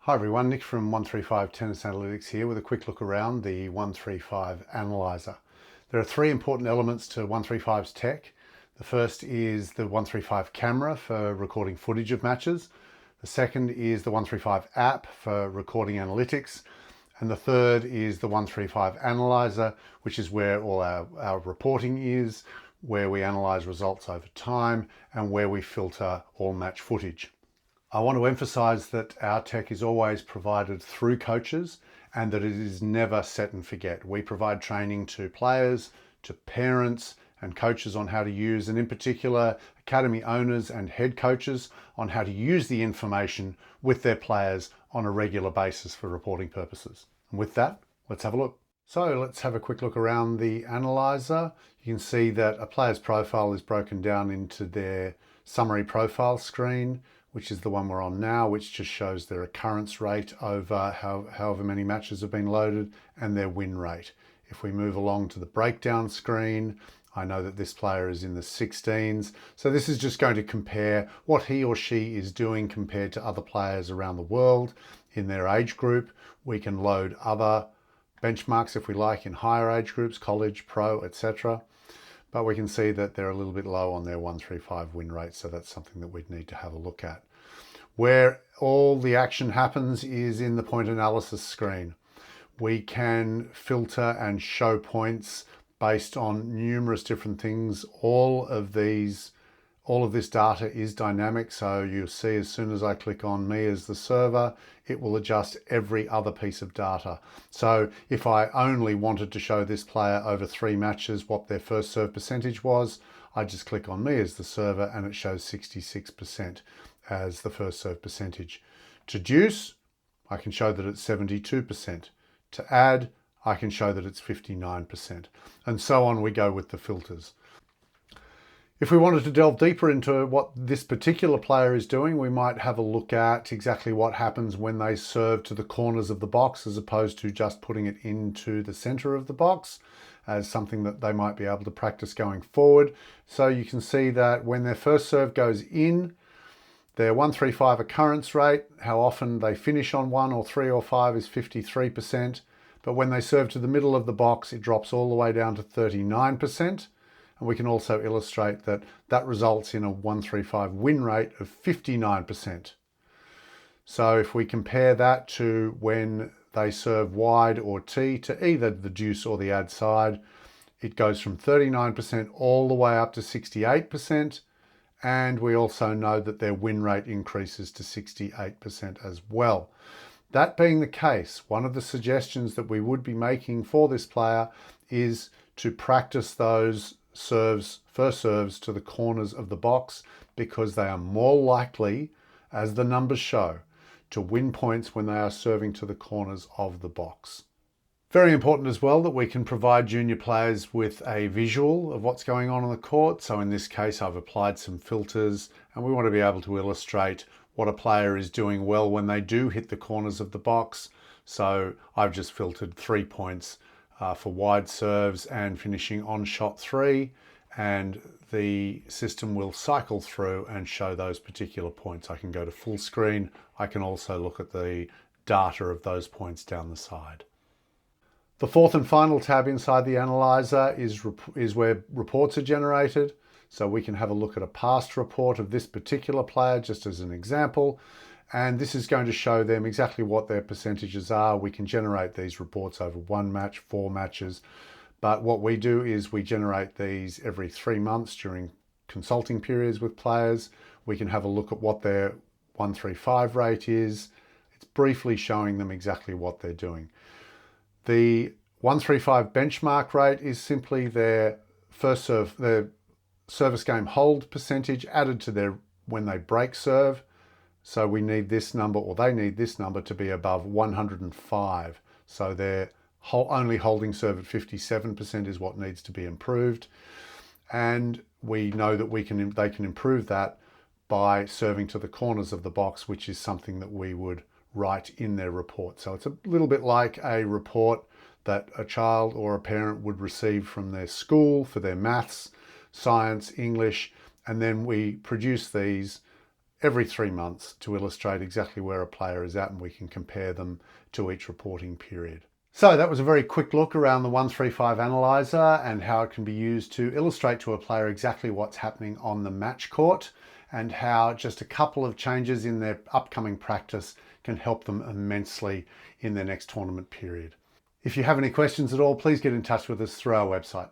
Hi everyone, Nick from 135 Tennis Analytics here with a quick look around the 135 Analyzer. There are three important elements to 135's tech. The first is the 135 camera for recording footage of matches. The second is the 135 app for recording analytics. And the third is the 135 Analyzer, which is where all our reporting is, where we analyze results over time, and where we filter all match footage. I want to emphasize that our tech is always provided through coaches and that it is never set and forget. We provide training to players, to parents and coaches on how to use, and in particular, academy owners and head coaches on how to use the information with their players on a regular basis for reporting purposes. And with that, let's have a look. So let's have a quick look around the analyzer. You can see that a player's profile is broken down into their summary profile screen, which is the one we're on now, which just shows their occurrence rate over however many matches have been loaded and their win rate. If we move along to the breakdown screen, I know that this player is in the 16s. So this is just going to compare what he or she is doing compared to other players around the world in their age group. We can load other benchmarks if we like in higher age groups, college, pro, etc. But we can see that they're a little bit low on their 135 win rate, so that's something that we'd need to have a look at. Where all the action happens is in the point analysis screen. We can filter and show points based on numerous different things. All of this data is dynamic, so you'll see as soon as I click on me as the server, it will adjust every other piece of data. So if I only wanted to show this player over 3 matches what their first serve percentage was, I just click on me as the server and it shows 66% as the first serve percentage. To deuce, I can show that it's 72%. To add, I can show that it's 59%. And so on we go with the filters. If we wanted to delve deeper into what this particular player is doing, we might have a look at exactly what happens when they serve to the corners of the box as opposed to just putting it into the center of the box as something that they might be able to practice going forward. So you can see that when their first serve goes in, their 135 occurrence rate, how often they finish on 1 or 3 or 5 is 53%. But when they serve to the middle of the box, it drops all the way down to 39%. And we can also illustrate that that results in a 135 win rate of 59%. So if we compare that to when they serve wide or tee to either the deuce or the ad side, it goes from 39% all the way up to 68%. And we also know that their win rate increases to 68% as well. That being the case, one of the suggestions that we would be making for this player is to practice those first serves to the corners of the box, because they are more likely, as the numbers show, to win points when they are serving to the corners of the box. Very important as well that we can provide junior players with a visual of what's going on the court. So in this case, I've applied some filters and we want to be able to illustrate what a player is doing well when they do hit the corners of the box. So I've just filtered 3 points for wide serves and finishing on shot 3, and the system will cycle through and show those particular points. I can go to full screen. I can also look at the data of those points down the side. The fourth and final tab inside the analyzer is where reports are generated. So we can have a look at a past report of this particular player, just as an example. And this is going to show them exactly what their percentages are. We can generate these reports over 1 match, 4 matches. But what we do is we generate these every 3 months during consulting periods with players. We can have a look at what their 135 rate is. It's briefly showing them exactly what they're doing. The 135 benchmark rate is simply their their service game hold percentage added to their when they break serve. So we need this number, or they need this number, to be above 105. So they're only holding serve at 57% is what needs to be improved. And we know that they can improve that by serving to the corners of the box, which is something that we would write in their report. So it's a little bit like a report that a child or a parent would receive from their school for their maths, science, English, and then we produce these every 3 months to illustrate exactly where a player is at, and we can compare them to each reporting period. So that was a very quick look around the 135 Analyzer and how it can be used to illustrate to a player exactly what's happening on the match court, and how just a couple of changes in their upcoming practice can help them immensely in their next tournament period. If you have any questions at all, please get in touch with us through our website.